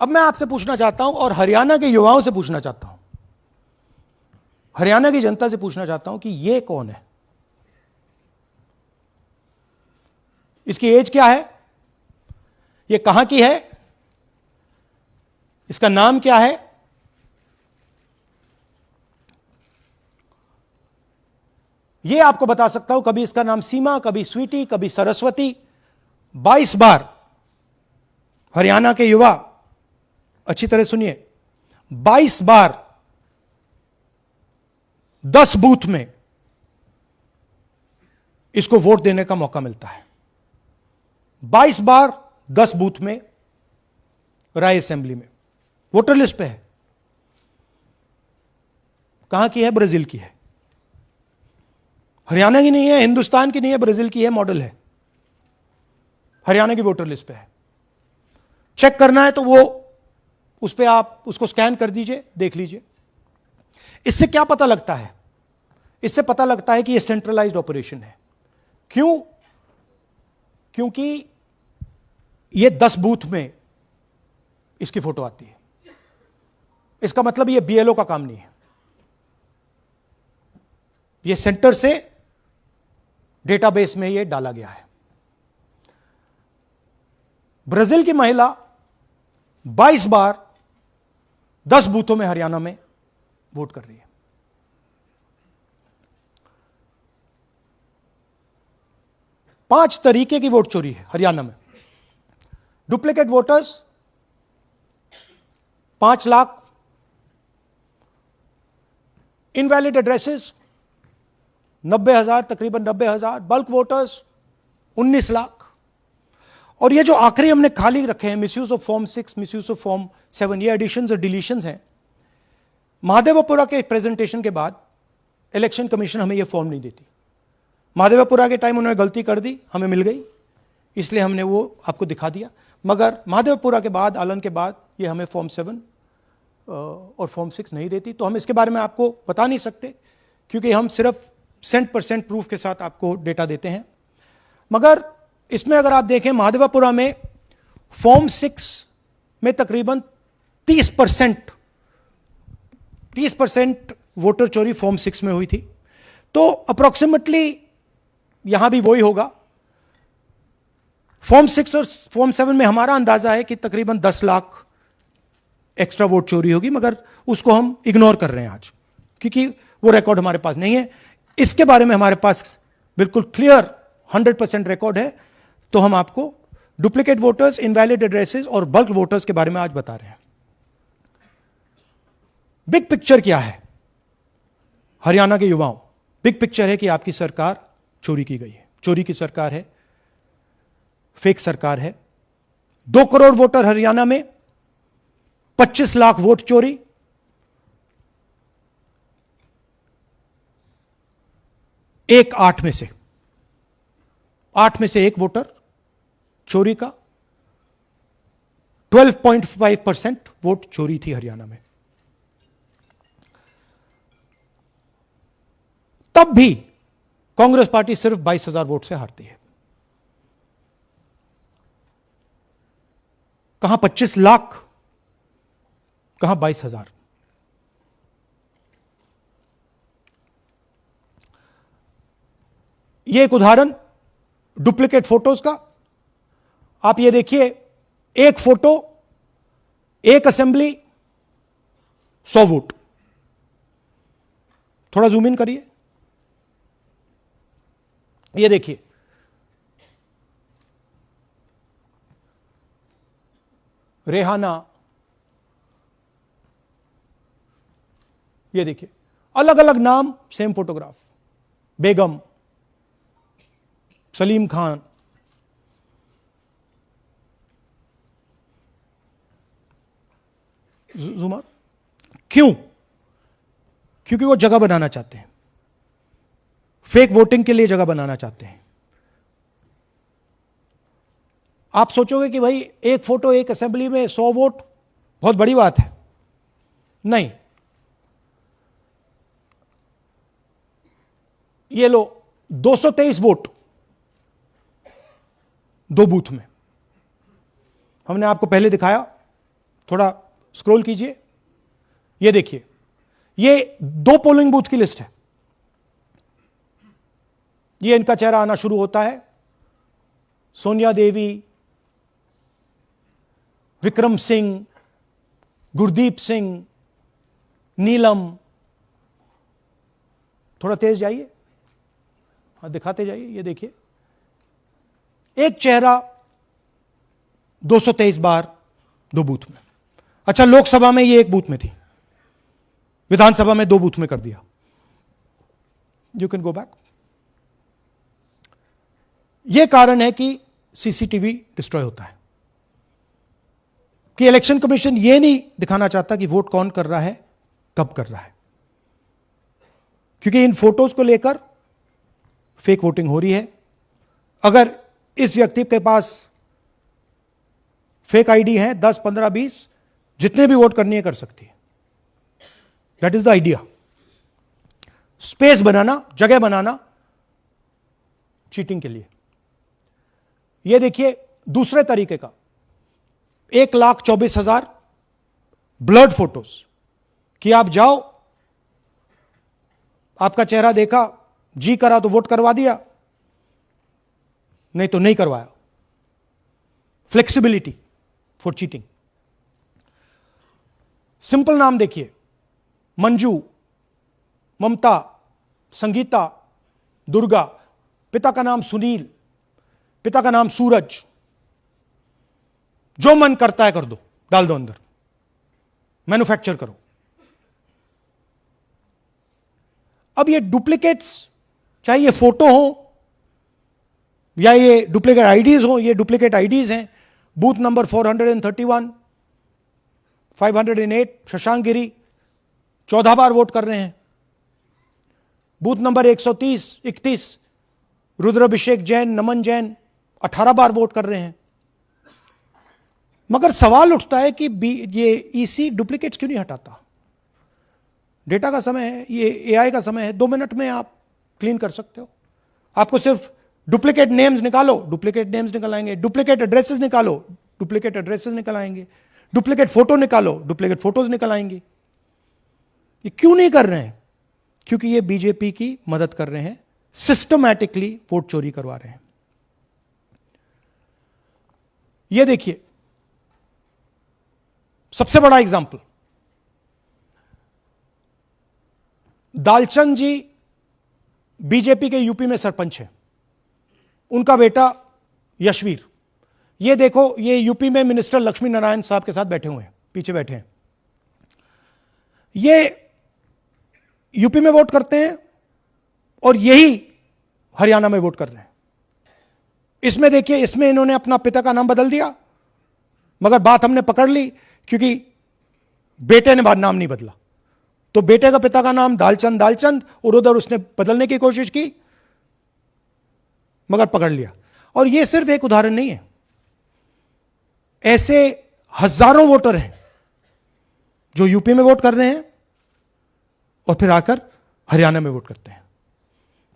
अब मैं आपसे पूछना चाहता हूं और हरियाणा के युवाओं से पूछना चाहता हूं, हरियाणा की जनता से पूछना चाहता हूं कि यह कौन है, इसकी एज क्या है, यह कहां की है, इसका नाम क्या है। यह आपको बता सकता हूं, कभी इसका नाम सीमा, कभी स्वीटी, कभी सरस्वती। 22 बार हरियाणा के युवा, अच्छी तरह सुनिए, 22 बार 10 बूथ में इसको वोट देने का मौका मिलता है। 22 बार 10 बूथ में राय असेंबली में, वोटर लिस्ट पे है। कहां की है? ब्राजील की है, हरियाणा की नहीं है, हिंदुस्तान की नहीं है, ब्राजील की है, मॉडल है, हरियाणा की वोटर लिस्ट पे है। चेक करना है तो वो उस पे आप उसको स्कैन कर दीजिए, देख लीजिए। इससे क्या पता लगता है? इससे पता लगता है कि यह सेंट्रलाइज्ड ऑपरेशन है। क्यों? क्योंकि यह 10 बूथ में इसकी फोटो आती है। इसका मतलब यह बीएलओ का काम नहीं है, यह सेंटर से डेटाबेस में यह डाला गया है। ब्राजील की महिला 22 बार 10 बूथों में हरियाणा में वोट कर रही है। पांच तरीके की वोट चोरी है हरियाणा में। Duplicate voters 5 lakh, invalid addresses 90,000, तकरीबन 90,000, बल्क वोटर्स 19 लाख। और ये जो आखिरी हमने खाली रखे हैं, misuse of form 6, misuse of form 7, ये एडिशंस और डिलीशंस हैं। महादेवपुरा के प्रेजेंटेशन के बाद इलेक्शन कमीशन हमें ये फॉर्म नहीं देती। महादेवपुरा के टाइम उन्होंने गलती कर दी, हमें मिल गई, इसलिए हमने वो आपको दिखा दिया। मगर महादेवपुरा के बाद, आलन के बाद, ये हमें फॉर्म 7 और फॉर्म 6 नहीं देती। तो हम इसके बारे में आपको बता नहीं सकते, क्योंकि हम सिर्फ 100% प्रूफ के साथ आपको डेटा देते हैं। मगर इसमें अगर आप देखें, महादेवपुरा में फॉर्म 6 में तकरीबन 30% वोटर चोरी फॉर्म 6 में हुई थी। तो अप्रोक्सीमेटली यहां भी वही होगा। फॉर्म 6 और फॉर्म 7 में हमारा अंदाजा है कि तकरीबन 10 लाख एक्स्ट्रा वोट चोरी होगी, मगर उसको हम इग्नोर कर रहे हैं आज, क्योंकि वो रिकॉर्ड हमारे पास नहीं है। इसके बारे में हमारे पास बिल्कुल क्लियर 100% रिकॉर्ड है। तो हम आपको डुप्लीकेट वोटर्स, इनवैलिड एड्रेसेस और बल्क वोटर्स के बारे में आज बता रहे हैं। बिग पिक्चर क्या है हरियाणा के युवाओं? बिग पिक्चर है कि आपकी सरकार चोरी की गई है, चोरी की सरकार है, फेक सरकार है। 2 करोड़ वोटर हरियाणा में, 25 लाख वोट चोरी। एक 8 में से 1 वोटर चोरी का। 12.5% वोट चोरी थी हरियाणा में। तब भी कांग्रेस पार्टी सिर्फ 22,000 वोट से हारती है। कहां 25 लाख, कहां 22,000। यह एक उदाहरण डुप्लीकेट फोटोज का। आप ये देखिए, एक फोटो, एक असेंबली, 100 वोट। थोड़ा जूम इन करिए, ये देखिए, रेहाना, ये देखिए, अलग अलग नाम, सेम फोटोग्राफ। बेगम, सलीम खान, जुमर। क्यों? क्योंकि वो जगह बनाना चाहते हैं, फेक वोटिंग के लिए जगह बनाना चाहते हैं। आप सोचोगे कि भाई एक फोटो, एक असेंबली में 100 वोट बहुत बड़ी बात है। नहीं, ये लो 223 वोट 2 बूथ में। हमने आपको पहले दिखाया थोड़ा स्क्रॉल कीजिए, ये देखिए, ये 2 पोलिंग बूथ की लिस्ट है। ये इनका चेहरा आना शुरू होता है, सोनिया देवी, विक्रम सिंह, गुरदीप सिंह, नीलम। थोड़ा तेज जाइए, हाँ दिखाते जाइए, ये देखिए, एक चेहरा 223 बार 2 बूथ में। अच्छा, लोकसभा में ये 1 बूथ में थी, विधानसभा में 2 बूथ में कर दिया। You can go back. यह कारण है कि सीसीटीवी डिस्ट्रॉय होता है, कि इलेक्शन कमीशन यह नहीं दिखाना चाहता कि वोट कौन कर रहा है, कब कर रहा है, क्योंकि इन फोटोज को लेकर फेक वोटिंग हो रही है। अगर इस व्यक्ति के पास फेक आईडी है 10, 15, 20, जितने भी वोट करनी है कर सकती है। That is the idea. Space बनाना, जगह बनाना चीटिंग के लिए। यह देखिए दूसरे तरीके का, 1,24,000 ब्लर्ड फोटोज, कि आप जाओ, आपका चेहरा देखा, जी करा तो वोट करवा दिया, नहीं तो नहीं करवाया। Flexibility for cheating. सिंपल नाम देखिए, मंजू, ममता, संगीता, दुर्गा, पिता का नाम सुनील, पिता का नाम सूरज। जो मन करता है कर दो, डाल दो अंदर, मैन्युफैक्चर करो। अब ये डुप्लीकेट्स, चाहे ये फोटो हो या ये डुप्लीकेट आईडीज हो, ये डुप्लीकेट आईडीज हैं। बूथ नंबर 431, 508 शशांक गिरी 14 बार वोट कर रहे हैं। बूथ नंबर 130, 31 रुद्राभिषेक जैन, नमन जैन 18 बार वोट कर रहे हैं। मगर सवाल उठता है कि ये ईसी डुप्लीकेट्स क्यों नहीं हटाता? डेटा का समय है, ये एआई का समय है, 2 मिनट में आप क्लीन कर सकते हो। आपको सिर्फ डुप्लीकेट नेम्स निकालो, डुप्लीकेट नेम्स निकल आएंगे। डुप्लीकेट एड्रेसेस निकालो, डुप्लीकेट एड्रेसेस निकल आएंगे। डुप्लीकेट फोटो निकालो, डुप्लीकेट फोटोज निकल आएंगी। ये क्यों नहीं कर रहे हैं? क्योंकि ये बीजेपी की मदद कर रहे हैं, सिस्टमैटिकली वोट चोरी करवा रहे हैं। ये देखिए सबसे बड़ा एग्जाम्पल, दालचंद जी बीजेपी के यूपी में सरपंच हैं, उनका बेटा यशवीर। ये देखो, ये यूपी में मिनिस्टर लक्ष्मी नारायण साहब के साथ बैठे हुए हैं, पीछे बैठे हैं। ये यूपी में वोट करते हैं और यही हरियाणा में वोट कर रहे हैं। इसमें देखिए, इसमें इन्होंने अपना पिता का नाम बदल दिया, मगर बात हमने पकड़ ली क्योंकि बेटे ने बाद नाम नहीं बदला। तो बेटे का पिता का नाम दालचंद दालचंद, और उधर उसने बदलने की कोशिश की, मगर पकड़ लिया। और यह सिर्फ एक उदाहरण नहीं है, ऐसे हजारों वोटर हैं जो यूपी में वोट कर रहे हैं और फिर आकर हरियाणा में वोट करते हैं।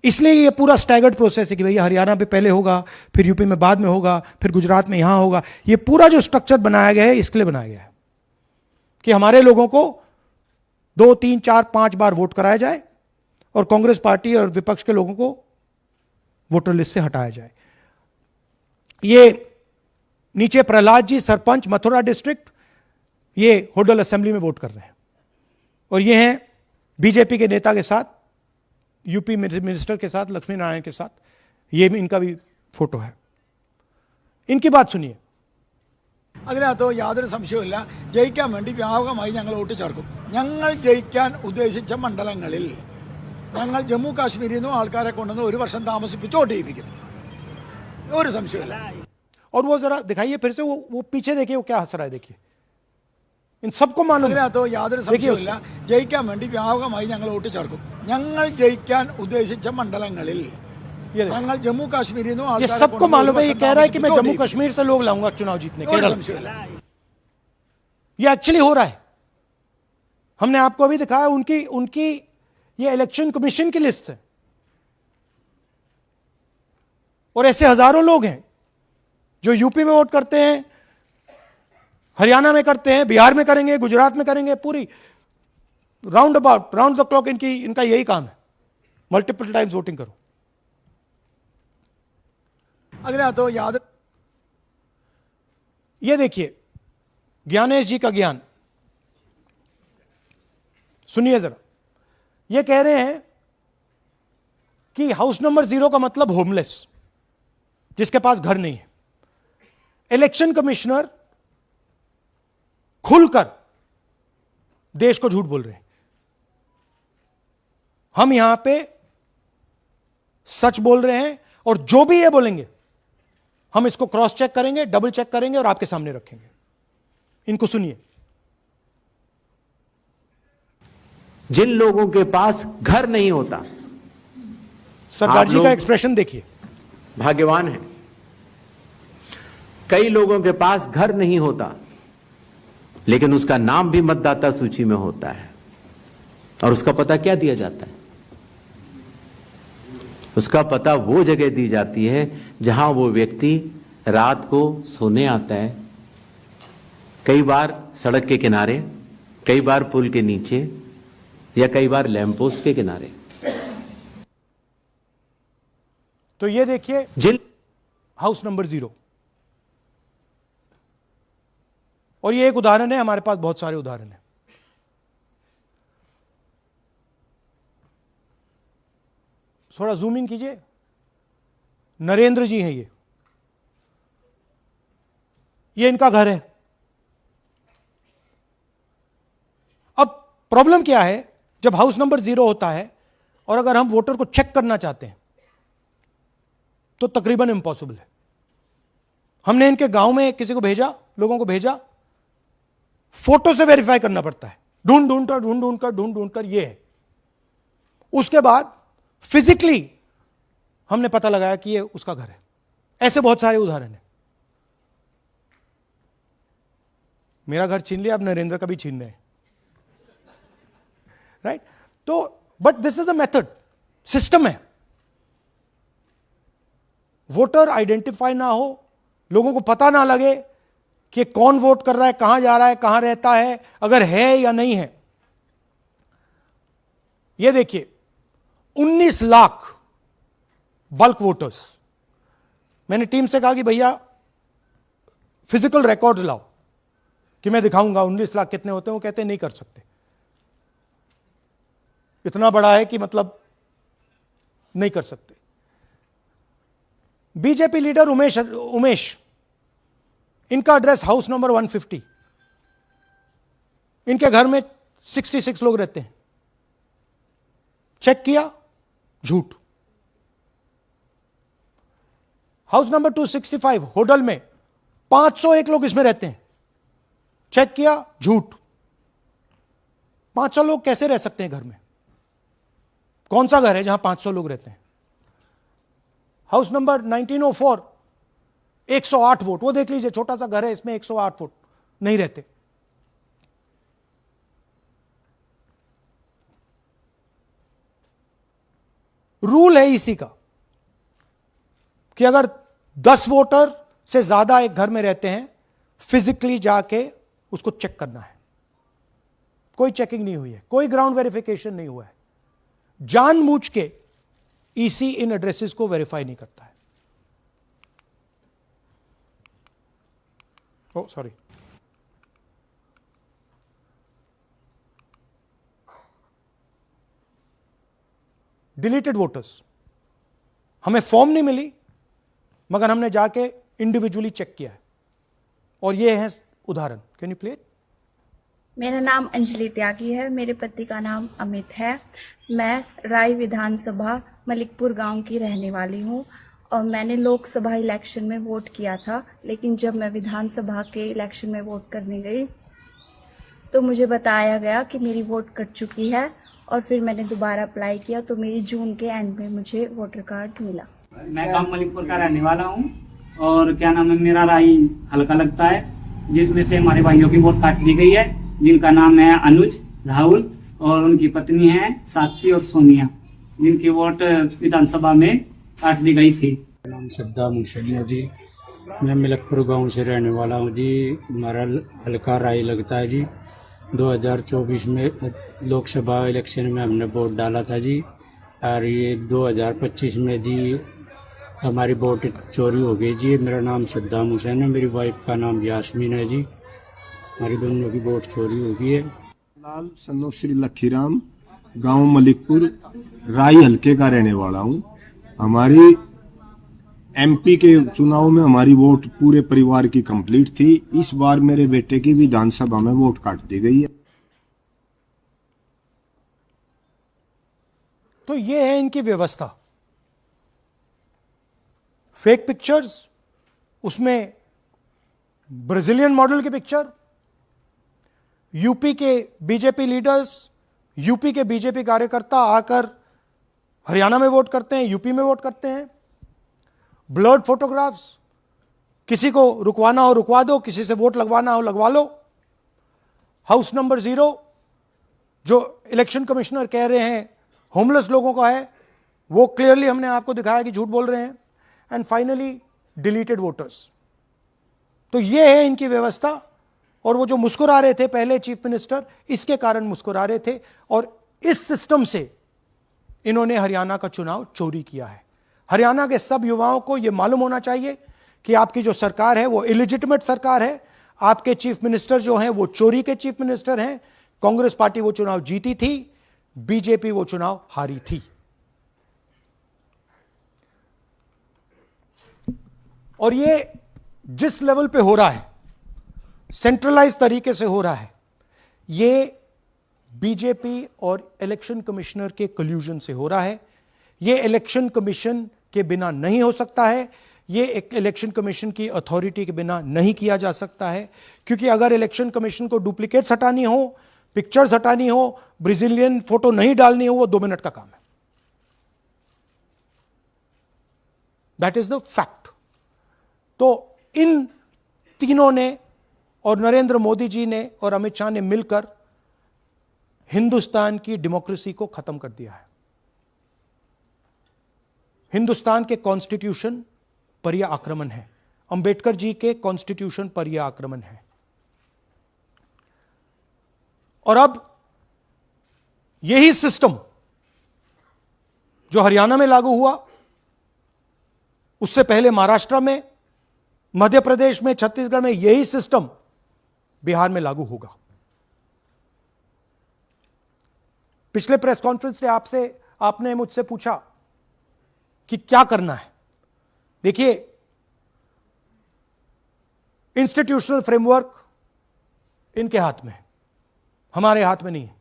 इसलिए ये पूरा स्टैगर्ड प्रोसेस है कि भैया हरियाणा पे पहले होगा, फिर यूपी में बाद में होगा, फिर गुजरात में यहां होगा। ये पूरा जो स्ट्रक्चर बनाया गया है इसके लिए बनाया गया है कि हमारे लोगों को 2, 3, 4, 5 बार वोट कराया जाए और कांग्रेस पार्टी और विपक्ष के लोगों को वोटर लिस्ट से हटाया जाए। ये नीचे प्रहलाद जी, सरपंच मथुरा डिस्ट्रिक्ट, ये होडल असेंबली में वोट कर रहे हैं। और ये हैं बीजेपी के नेता के साथ, यूपी मिनिस्टर के साथ, लक्ष्मी नारायण के साथ। ये भी इनका भी फोटो है। इनकी बात सुनिए। അതിനകത്ത് യാതൊരു സംശയവുമില്ല, ജയിക്കാൻ വേണ്ടി വ്യാപകമായി ഞങ്ങൾ വോട്ട് ചേർക്കും. ഞങ്ങൾ ജയിക്കാൻ ഉദ്ദേശിച്ച മണ്ഡലങ്ങളിൽ ഞങ്ങൾ ജമ്മു കാശ്മീരിൽ നിന്നും ആൾക്കാരെ കൊണ്ടുവന്ന് 1 വർഷം താമസിപ്പിച്ച് വോട്ട് ചെയ്യിപ്പിക്കും. ഒരു സംശയമില്ല. और वो जरा दिखाइए फिर से, वो पीछे देखिए, वो क्या हंस रहा है, देखिए। इन सबको मालूम है। അതിനകത്ത് യാതൊരു സംശയവുമില്ല, ജയിക്കാൻ വേണ്ടി വ്യാപകമായി ഞങ്ങൾ വോട്ട് ചേർക്കും. ഞങ്ങൾ ജയിക്കാൻ ഉദ്ദേശിച്ച മണ്ഡലങ്ങളിൽ ഞങ്ങൾ ജമ്മു കാശ്മീരിൽ നിന്നും ये सबको मालूम है। ये कह रहा है कि मैं जम्मू कश्मीर से लोग लाऊंगा चुनाव जीतने के लिए। ये एक्चुअली हो रहा है। हमने आपको अभी दिखाया, उनकी ये इलेक्शन कमीशन की लिस्ट है। और ऐसे हजारों लोग हैं जो यूपी में वोट करते हैं, हरियाणा में करते हैं, बिहार में करेंगे, गुजरात में करेंगे, पूरी round about round the clock इनका यही काम है, मल्टीपल टाइम्स वोटिंग करो। അതിനകത്ത് യാതൊരു ये देखिए ज्ञानेश जी का ज्ञान, सुनिए जरा। ये कह रहे हैं कि हाउस नंबर 0 का मतलब होमलेस, जिसके पास घर नहीं है। इलेक्शन कमिश्नर खुलकर देश को झूठ बोल रहे हैं। हम यहां पे सच बोल रहे हैं, और जो भी ये बोलेंगे हम इसको क्रॉस चेक करेंगे, डबल चेक करेंगे और आपके सामने रखेंगे। इनको सुनिए। जिन लोगों के पास घर नहीं होता, सरदार जी लोग का एक्सप्रेशन देखिए, भाग्यवान है। कई लोगों के पास घर नहीं होता, लेकिन उसका नाम भी मतदाता सूची में होता है। और उसका पता क्या दिया जाता है? उसका पता वो जगह दी जाती है जहां वो व्यक्ति रात को सोने आता है, कई बार सड़क के किनारे, कई बार पुल के नीचे, या कई बार लैंप पोस्ट के किनारे। तो ये देखिए जिन हाउस नंबर 0, और ये एक उदाहरण है, हमारे पास बहुत सारे उदाहरण हैं। थोड़ा जूम इन कीजिए। नरेंद्र जी हैं ये इनका घर है। अब प्रॉब्लम क्या है, जब हाउस नंबर 0 होता है और अगर हम वोटर को चेक करना चाहते हैं तो तकरीबन इम्पॉसिबल है। हमने इनके गांव में किसी को भेजा, लोगों को भेजा, फोटो से वेरीफाई करना पड़ता है, ढूंढ कर ये है। उसके बाद फिजिकली हमने पता लगाया कि ये उसका घर है। ऐसे बहुत सारे उदाहरण हैं। मेरा घर छीन लिया, अब नरेंद्र का भी छीन रहे हैं, राइट? तो but this is a method, system है। वोटर आइडेंटिफाई ना हो, लोगों को पता ना लगे कि कौन वोट कर रहा है, कहां जा रहा है, कहां रहता है, अगर है या नहीं है। यह देखिए 19 लाख बल्क वोटर्स। मैंने टीम से कहा कि भैया फिजिकल रिकॉर्ड्स लाओ कि मैं दिखाऊंगा 19 लाख कितने होते हैं। वो कहते हैं नहीं कर सकते, इतना बड़ा है कि मतलब नहीं कर सकते। बीजेपी लीडर उमेश, इनका एड्रेस हाउस नंबर 150। इनके घर में 66 लोग रहते हैं। चेक किया, झूठ। हाउस नंबर 265 होडल में 501 लोग इसमें रहते हैं। चेक किया, झूठ। 500 लोग कैसे रह सकते हैं घर में? कौन सा घर है जहां 500 लोग रहते हैं? हाउस नंबर 1904 108 वोट, वो देख लीजिए, छोटा सा घर है, इसमें 108 वोट नहीं रहते। रूल है इसी का कि अगर 10 वोटर से ज्यादा एक घर में रहते हैं, फिजिकली जाके उसको चेक करना है। कोई चेकिंग नहीं हुई है, कोई ग्राउंड वेरिफिकेशन नहीं हुआ है। जानबूझ के ईसी इन एड्रेसेस को वेरीफाई नहीं करता है। ओ सॉरी, डिलीटेड वोटर्स, हमें फॉर्म नहीं मिली मगर हमने जाके इंडिविजुअली चेक किया है, और ये है उदाहरण। Can you play it? मेरा नाम अंजलि त्यागी है, मेरे पति का नाम अमित है। मैं राय विधानसभा मलिकपुर गांव की रहने वाली हूं और मैंने लोकसभा इलेक्शन में वोट किया था, लेकिन जब मैं विधानसभा के इलेक्शन में वोट करने गई तो मुझे बताया गया कि मेरी वोट कट चुकी है, और फिर मैंने दोबारा अप्लाई किया तो मेरी जून के एंड में मुझे वोटर कार्ड मिला। मैं गांव मलिकपुर का रहने वाला हूं और क्या नाम है, मेरा राय हल्का लगता है, जिसमें से हमारे भाइयों की वोट काट दी गई है, जिनका नाम है अनुज, राहुल और उनकी पत्नी है साक्षी और सोनिया, जिनकी वोट विधानसभा में काट दी गई थी। नाम श्रद्धा मुंशनिया जी, मैं मलिकपुर गांव से रहने वाला हूं जी। हमारा हल्का राय लगता है जी। 2024 में लोकसभा इलेक्शन में हमने वोट डाला था जी, और ये 2025 में जी हमारी वोट चोरी हो गई जी। मेरा नाम सद्दाम हुसैन है, मेरी वाइफ का नाम यास्मीन है जी। हमारी दोनों की वोट चोरी हो गई है। लाल सन्नो श्री लखीराम, गांव मलिकपुर, राई हल्के का रहने वाला हूं। हमारी एमपी के चुनाव में हमारी वोट पूरे परिवार की कंप्लीट थी। इस बार मेरे बेटे की विधानसभा में वोट काट दी गई है। तो ये है इनकी व्यवस्था। फेक पिक्चर्स, उसमें ब्राजीलियन मॉडल की पिक्चर, यूपी के बीजेपी लीडर्स, यूपी के बीजेपी कार्यकर्ता आकर हरियाणा में वोट करते हैं, यूपी में वोट करते हैं। ब्लर्ड फोटोग्राफ्स, किसी को रुकवाना हो रुकवा दो, किसी से वोट लगवाना हो लगवा लो। हाउस नंबर 0 जो इलेक्शन कमिश्नर कह रहे हैं होमलेस लोगों का है, वो क्लियरली हमने आपको दिखाया कि झूठ बोल रहे हैं। And finally deleted voters. तो ये है इनकी व्यवस्था। और वो जो मुस्कुरा रहे थे पहले चीफ मिनिस्टर, इसके कारण मुस्कुरा रहे थे, और इस सिस्टम से इन्होंने हरियाणा का चुनाव चोरी किया है। हरियाणा के सब युवाओं को यह मालूम होना चाहिए कि आपकी जो सरकार है वो इलिजिटिमेट सरकार है। आपके चीफ मिनिस्टर जो हैं वो चोरी के चीफ मिनिस्टर हैं। कांग्रेस पार्टी वो चुनाव जीती थी, बीजेपी वो चुनाव हारी थी। और ये जिस लेवल पे हो रहा है, सेंट्रलाइज तरीके से हो रहा है, ये बीजेपी और इलेक्शन कमिश्नर के कल्यूजन से हो रहा है। ये इलेक्शन कमीशन के बिना नहीं हो सकता है। ये एक इलेक्शन कमीशन की अथॉरिटी के बिना नहीं किया जा सकता है, क्योंकि अगर इलेक्शन कमीशन को डुप्लीकेट्स हटानी हो, पिक्चर्स हटानी हो, ब्राजीलियन फोटो नहीं डालनी हो, वो 2 मिनट का काम है। That is the fact. तो इन तीनों ने, और नरेंद्र मोदी जी ने और अमित शाह ने मिलकर हिंदुस्तान की डेमोक्रेसी को खत्म कर दिया है। हिंदुस्तान के कॉन्स्टिट्यूशन पर यह आक्रमण है, अंबेडकर जी के कॉन्स्टिट्यूशन पर यह आक्रमण है। और अब यही सिस्टम जो हरियाणा में लागू हुआ, उससे पहले महाराष्ट्र में, मध्य प्रदेश में, छत्तीसगढ़ में, यही सिस्टम बिहार में लागू होगा। पिछले प्रेस कॉन्फ्रेंस से आपने मुझसे पूछा कि क्या करना है। देखिए, इंस्टीट्यूशनल फ्रेमवर्क इनके हाथ में है, हमारे हाथ में नहीं है।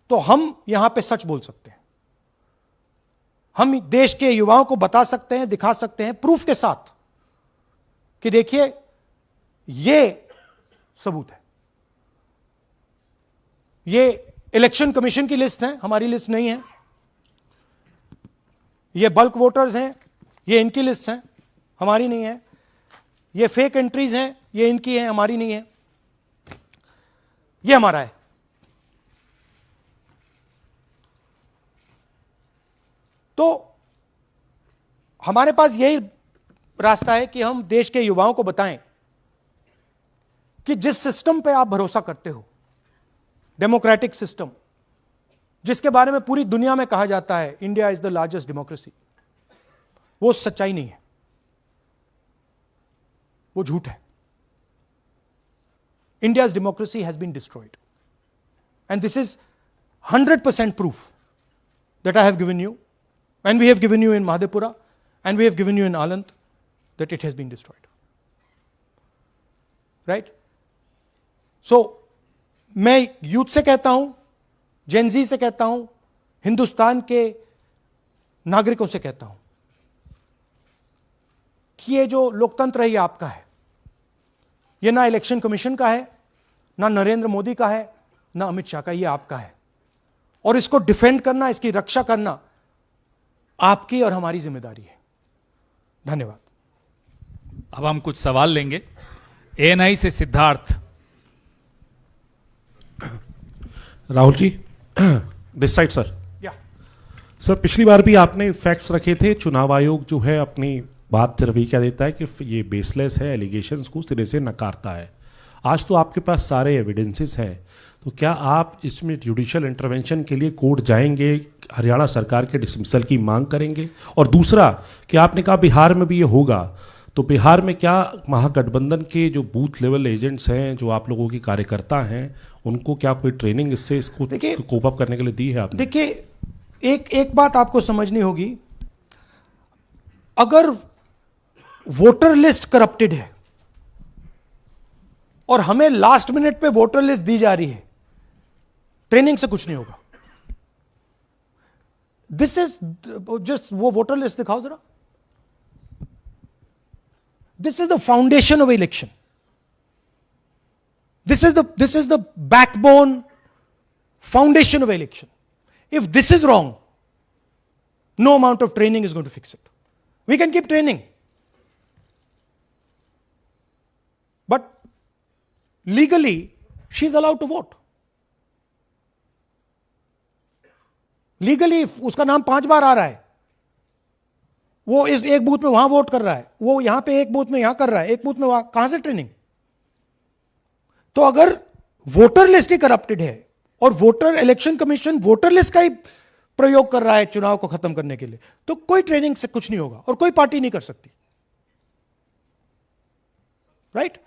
तो हम यहां पे सच बोल सकते हैं, हम देश के युवाओं को बता सकते हैं, दिखा सकते हैं प्रूफ के साथ कि देखिए ये सबूत है। ये इलेक्शन कमीशन की लिस्ट है, हमारी लिस्ट नहीं है। ये बल्क वोटर्स हैं, ये इनकी लिस्ट है, हमारी नहीं है। ये फेक एंट्रीज हैं, ये इनकी है, हमारी नहीं है। ये हमारा है। तो हमारे पास यही रास्ता है कि हम देश के युवाओं को बताएं कि जिस सिस्टम पे आप भरोसा करते हो, डेमोक्रेटिक सिस्टम, जिसके बारे में पूरी दुनिया में कहा जाता है India is the largest democracy, वो सच्चाई नहीं है, वो झूठ है। India's democracy has been destroyed. And this is 100% proof that I have given you, and we have given you in Madhepura, and we have given you in Aland, that it has been destroyed. Right? So, मैं youth से कहता हूं, Gen Z से कहता हूं, हिंदुस्तान के नागरिकों से कहता हूं कि ये जो लोकतंत्र है ये आपका है। ये ना इलेक्शन कमीशन का है, ना नरेंद्र मोदी का है, ना अमित शाह का, ये आपका है। और इसको डिफेंड करना, इसकी रक्षा करना आपकी और हमारी जिम्मेदारी है। धन्यवाद। अब हम कुछ सवाल लेंगे। एएनआई से Siddharth. Rahul ji, this side sir. या सर, पिछली बार भी आपने फैक्ट्स रखे थे। चुनाव आयोग जो है अपनी बात सिर्फ ये क्या देता है कि ये बेसलेस है, एलिगेशंस को सिरे से नकारता है। आज तो आपके पास सारे एविडेंसेस हैं, तो क्या आप इसमें जुडिशियल इंटरवेंशन के लिए कोर्ट जाएंगे, हरियाणा सरकार के डिसमिसल की मांग करेंगे? और दूसरा कि आपने कहा बिहार में भी ये होगा, तो बिहार में क्या महागठबंधन के जो बूथ लेवल एजेंट्स हैं, जो आप लोगों के कार्यकर्ता हैं, उनको क्या कोई ट्रेनिंग इससे इसको कोप अप करने के लिए दी है आपने? देखिए, एक बात आपको समझनी होगी, अगर वोटर लिस्ट करप्टेड है और हमें लास्ट मिनट पे वोटर लिस्ट दी जा रही है, ट्रेनिंग से कुछ नहीं होगा। दिस इज जस्ट, वो वोटर लिस्ट दिखाओ जरा। This is the foundation of election. This is the backbone foundation of election. If this is wrong, no amount of training is going to fix it. We can keep training, but legally she's allowed to vote. Legally उसका नाम 5 बार आ रहा है, वो इस एक booth में वहां vote कर रहा है, वो यहां पे एक बूथ में यहां कर रहा है, एक बूथ में वहां, कहां से ट्रेनिंग? तो अगर वोटर लिस्ट ही करप्टेड है और voter election commission voter list का ही प्रयोग कर रहा है चुनाव को खत्म करने के लिए, तो कोई ट्रेनिंग से कुछ नहीं होगा और कोई पार्टी नहीं कर सकती। Right?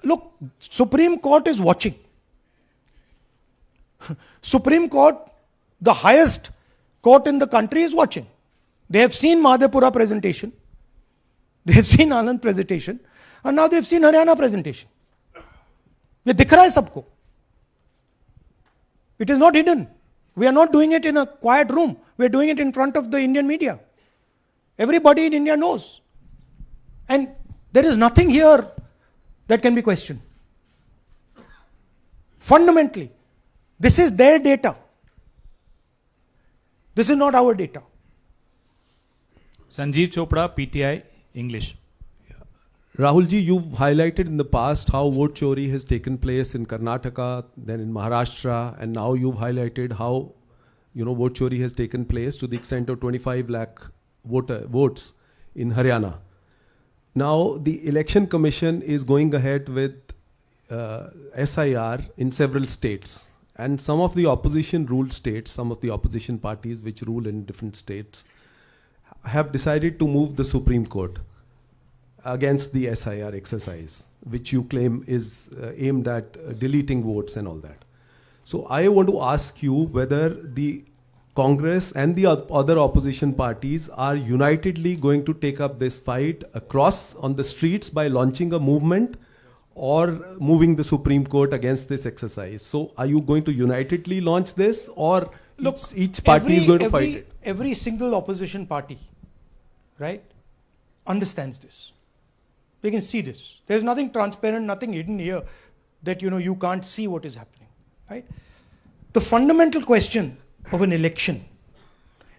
Look, supreme court is watching. Supreme court, the highest court in the country, is watching. They have seen Madhepura presentation, they have seen Anand presentation, and now they have seen Haryana presentation. ये दिख रहा है सबको. It is not hidden. We are not doing it in a quiet room. We are doing it in front of the Indian media. Everybody in India knows. And there is nothing here that can be questioned. Fundamentally, this is their data. This is not our data. Sanjeev Chopra, PTI English. Rahul ji, you've highlighted in the past how vote chori has taken place in Karnataka, then in Maharashtra, and now you've highlighted how, vote chori has taken place to the extent of 25 lakh votes in Haryana. Now, the Election Commission is going ahead with SIR in several states. And some of the opposition ruled states, some of the opposition parties which rule in different states, have decided to move the Supreme Court against the SIR exercise, which you claim is aimed at deleting votes and all that. So I want to ask you whether the Congress and the other opposition parties are unitedly going to take up this fight across on the streets by launching a movement or moving the Supreme Court against this exercise. So are you going to unitedly launch this, or Look, each party is going to fight it? Every single opposition party, right, understands this. They can see this. There's nothing transparent, nothing hidden here that you can't see what is happening, right? The fundamental question of an election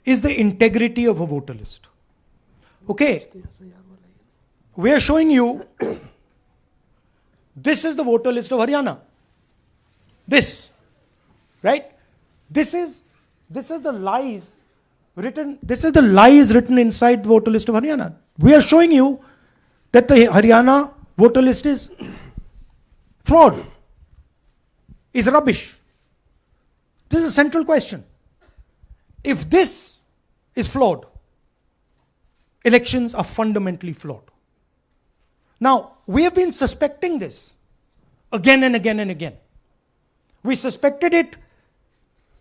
is the integrity of a voter list. Okay, we are showing you this is the voter list of Haryana. This, right? This is the lies written. This is the lies written inside the voter list of Haryana. We are showing you that the Haryana voter list is fraud, is rubbish. This is a central question. If this is flawed, elections are fundamentally flawed. Now, we have been suspecting this again and again and again. We suspected it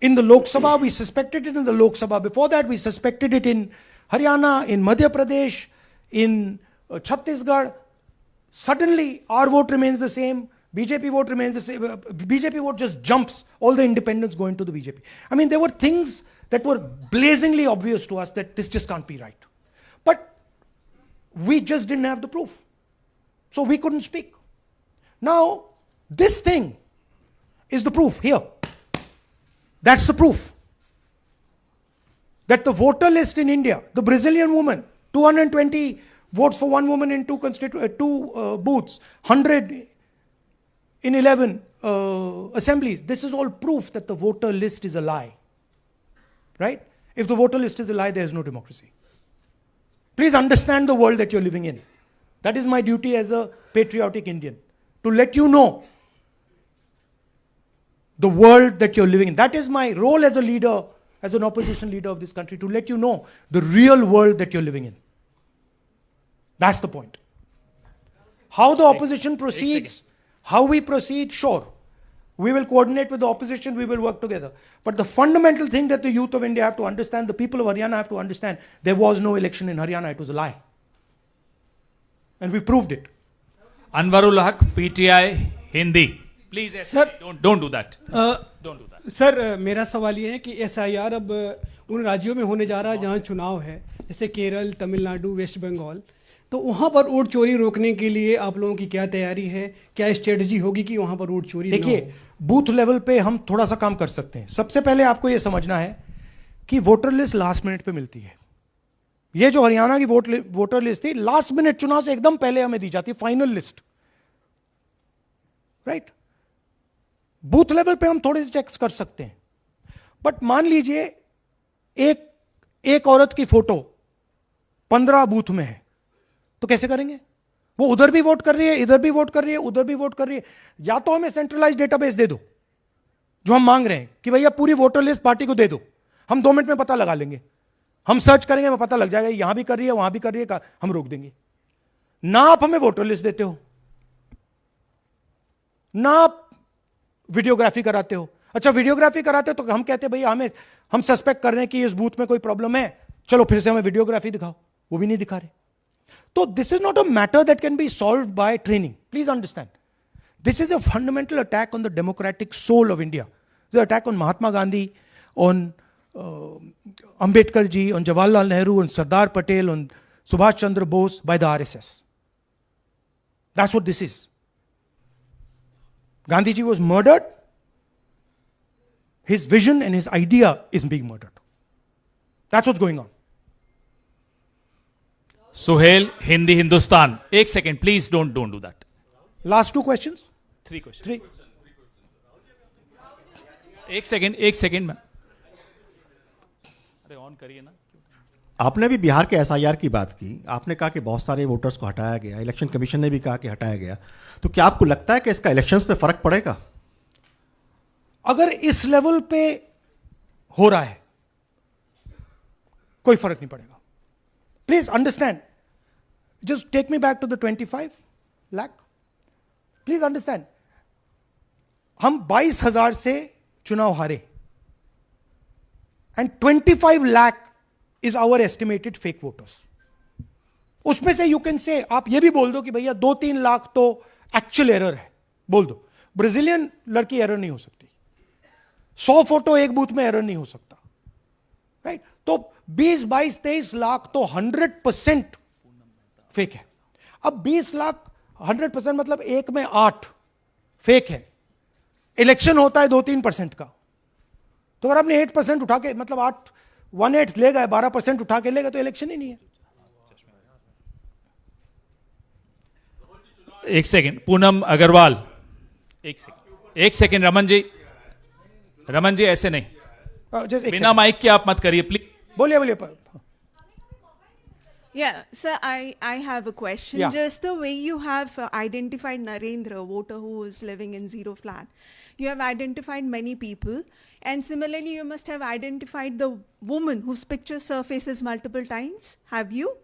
in the Lok Sabha, we suspected it in the Lok Sabha. Before that, we suspected it in Haryana, in Madhya Pradesh, in Chhattisgarh. Suddenly, our vote remains the same, BJP vote remains the same. BJP vote just jumps, all the independents go into the BJP. I mean, there were things that were blazingly obvious to us that this just can't be right. But we just didn't have the proof. So we couldn't speak. Now, this thing is the proof here. That's the proof. That the voter list in India, the Brazilian woman, 220 votes for one woman in two booths, 100 in 11 assemblies. This is all proof that the voter list is a lie. Right? If the voter list is a lie, there is no democracy. Please understand the world that you're living in. That is my duty as a patriotic Indian, to let you know the world that you're living in. That is my role as a leader, as an opposition leader of this country, to let you know the real world that you're living in. That's the point. How the opposition proceeds, how we proceed, sure. We will coordinate with the opposition, we will work together. But the fundamental thing that the youth of India have to understand, the people of Haryana have to understand, there was no election in Haryana, it was a lie. And we proved it. Anwarul Haq, PTI, Hindi. Please, Sir, don't do that. Don't do that. Sir मेरा सवाल ये है कि SIR अब उन राज्यों में होने जा रहा है जहां चुनाव है, जैसे केरल, तमिलनाडु, वेस्ट बंगाल, तो वहां पर वोट चोरी रोकने के लिए आप लोगों की क्या तैयारी है, क्या स्ट्रेटजी होगी कि वहां पर वोट चोरी ना हो? देखिए, बूथ लेवल पे हम थोड़ा सा काम कर सकते हैं. सबसे पहले आपको ये समझना है कि वोटर लिस्ट लास्ट मिनट पे मिलती है. ये जो हरियाणा की वोटर लिस्ट थी, लास्ट मिनट चुनाव से एकदम पहले हमें दी जाती है final list, right? Booth level पे हम थोड़े से चेक्स कर सकते हैं. बट मान लीजिए एक औरत की फोटो 15 बूथ में है, तो कैसे करेंगे? वो उधर भी वोट कर रही है, इधर भी वोट कर रही है, उधर भी वोट कर रही है. या तो हमें सेंट्रलाइज डेटाबेस दे दो, जो हम मांग रहे हैं कि भैया पूरी वोटर लिस्ट पार्टी को दे दो, हम 2 मिनट में पता लगा लेंगे, हम सर्च करेंगे, हमें पता लग जाएगा यहां भी कर रही है, वहां भी कर रही है, हम रोक देंगे. ना आप हमें वोटर लिस्ट देते हो, ना आप वीडियोग्राफी कराते हो. अच्छा, वीडियोग्राफी कराते हो तो हम कहते हैं भैया हम सस्पेक्ट कर रहे हैं कि इस बूथ में कोई प्रॉब्लम है, चलो फिर से हमें वीडियोग्राफी दिखाओ, वो भी नहीं दिखा रहे. So this is not a matter that can be solved by training. Please understand. This is a fundamental attack on the democratic soul of India. It's an attack on Mahatma Gandhi, on Ambedkar ji, on Jawaharlal Nehru, on Sardar Patel, on Subhash Chandra Bose by the RSS. That's what this is. Gandhi ji was murdered. His vision and his idea is being murdered. That's what's going on. Suhail, Hindi, Hindustan. एक second, please don't do that. Last 2 questions? 3 questions. 3. एक second में. अरे on करिए ना. आपने भी बिहार के SIR की बात की, आपने कहा कि बहुत सारे वोटर्स को हटाया गया, इलेक्शन कमीशन ने भी कहा कि हटाया गया, तो क्या आपको लगता है कि इसका इलेक्शंस पे फर्क पड़ेगा? अगर इस लेवल पे हो रहा है, कोई फर्क नहीं पड़ेगा. Please understand. Just take me back to the 25 lakh. Please understand. हम 22,000 से चुनाव हारे. And 25 lakh is our estimated fake voters. उसमें से you can say, आप ये भी बोल दो कि भैया 2-3 लाख तो actual error है. बोल दो. ब्राजीलियन लड़की एरर नहीं हो सकती. 100 फोटो एक बूथ में एरर नहीं हो सकता. राइट? तो 20-22-23 लाख तो 100% फेक है. अब 20 लाख 100% मतलब 1 में 8 फेक है. इलेक्शन होता है 2-3% का, तो अगर आपने 8% उठा के मतलब 1/8 ले गए, 12% उठा के ले गए, तो इलेक्शन ही नहीं है. एक सेकंड, पूनम अग्रवाल. एक सेकंड रमन जी ऐसे नहीं, बिना माइक के आप मत करिए प्लीज. बोलिए. Yeah, sir, I have a question. Yeah. Just the way you have identified Narendra, a voter who is living in zero flat, you have identified many people, and similarly, you must have identified the woman whose picture surfaces multiple times. Have you?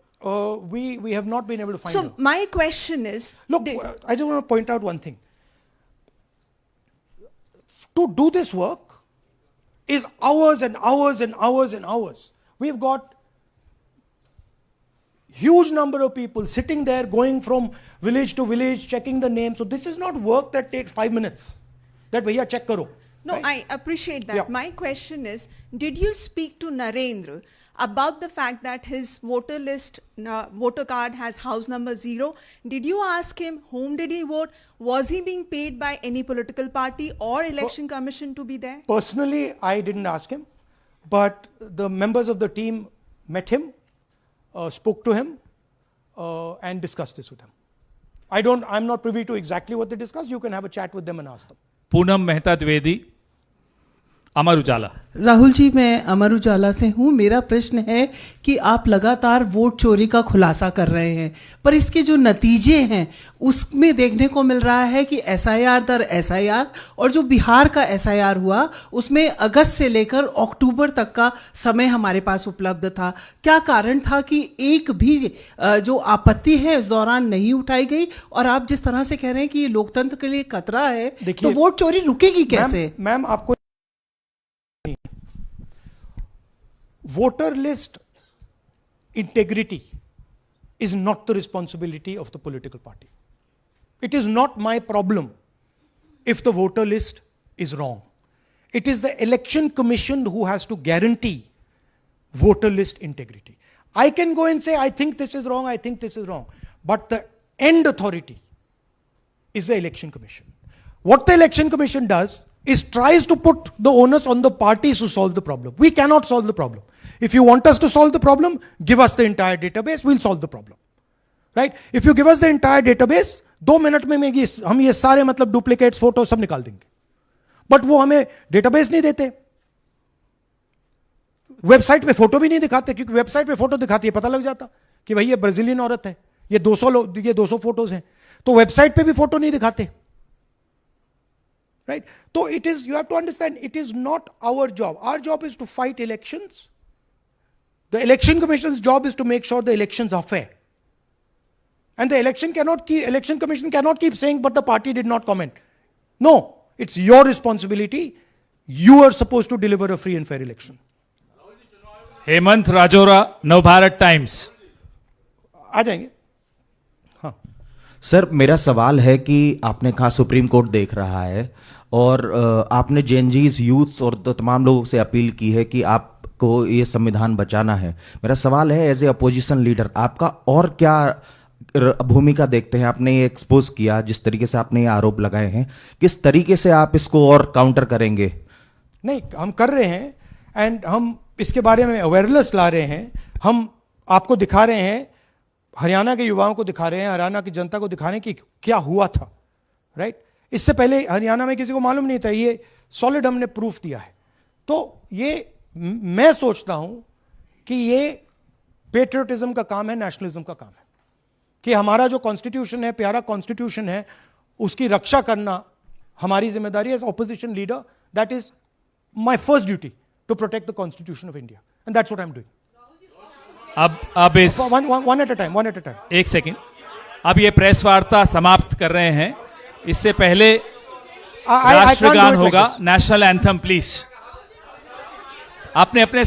We have not been able to find So her. my question is, Look, I just want to point out one thing. To do this work is hours and hours and hours and hours. We've got huge number of people sitting there, going from village to village, checking the names. So this is not work that takes 5 minutes. That bhaiya check karo. no, right? I appreciate that. Yeah. My question is, did you speak to Narendra about the fact that his voter list, voter card has house number 0? Did you ask him whom did he vote? Was he being paid by any political party or election commission to be there? Personally, I didn't ask him, but the members of the team met him, spoke to him, and discussed this with him. I'm not privy to exactly what they discussed. You can have a chat with them and ask them. Poonam Mehta Dwivedi. Amar Ujala. Rahul ji, मैं अमर उजाला से हूँ। मेरा प्रश्न है कि आप लगातार vote चोरी का खुलासा कर रहे हैं, पर इसके जो नतीजे हैं उसमें देखने को मिल रहा है कि SIR दर SIR, और जो बिहार का SIR हुआ उसमें अगस्त से लेकर अक्टूबर तक का समय हमारे पास उपलब्ध था। क्या कारण था कि एक भी जो आपत्ति है इस दौरान नहीं उठाई गई? और आप जिस तरह से कह रहे हैं कि ये लोकतंत्र के लिए खतरा है, तो वोट चोरी रुकेगी कैसे? मैम आपको voter list integrity is not the responsibility of the political party. It is not my problem if the voter list is wrong. It is the election commission who has to guarantee voter list integrity. I can go and say, I think this is wrong, I think this is wrong. But the end authority is the election commission. What the election commission does is tries to put the onus on the parties to solve the problem. We cannot solve the problem. If you want us to solve the problem, give us the entire database, we'll solve the problem. Right? If you give us the entire database, 2 minute में हम ये सारे मतलब duplicates photo सब निकाल देंगे. But वो हमें डेटाबेस नहीं देते, वेबसाइट पे फोटो भी नहीं दिखाते, क्योंकि वेबसाइट पे फोटो दिखाती है पता लग जाता कि भाई ये ब्राजीलियन औरत है, ये 200 फोटोज हैं, तो वेबसाइट पे भी फोटो नहीं दिखाते. Right? So it is, you have to understand, it is not our job. Our job is to fight elections. The election commission's job is to make sure the elections are fair. And the election commission cannot keep saying, but the party did not comment. No, it's your responsibility. You are supposed to deliver a free and fair election. Hemant Rajora, Navbharat Times. आ जाएंगे। हाँ sir, मेरा सवाल है कि आपने कहा supreme court देख रहा है, और आपने जेएनजीज यूथ्स और तो तमाम लोगों से अपील की है कि आपको ये संविधान बचाना है। मेरा सवाल है, एज ए अपोजिशन लीडर आपका और क्या भूमिका देखते हैं? आपने ये एक्सपोज किया, जिस तरीके से आपने ये आरोप लगाए हैं, किस तरीके से आप इसको और काउंटर करेंगे? नहीं, हम कर रहे हैं, एंड हम इसके बारे में अवेयरनेस ला रहे हैं। हम आपको दिखा रहे हैं, हरियाणा के युवाओं को दिखा रहे हैं, हरियाणा की जनता को दिखा रहे हैं कि क्या हुआ था। राइट? इससे पहले हरियाणा में किसी को मालूम नहीं था, ये सॉलिड हमने प्रूफ दिया है। तो ये मैं सोचता हूं कि ये पेट्रियटिज्म का काम है, नेशनलिज्म का काम है, कि हमारा जो कॉन्स्टिट्यूशन है, प्यारा कॉन्स्टिट्यूशन है, उसकी रक्षा करना हमारी जिम्मेदारी है as opposition leader. That is my first duty, to protect the constitution of India, and that's what I am doing. अब इस वन एट अ टाइम। एक सेकंड, अब ये प्रेस वार्ता समाप्त कर रहे हैं। इससे पहले राष्ट्रगान होगा, नेशनल एंथम प्लीज। आपने अपने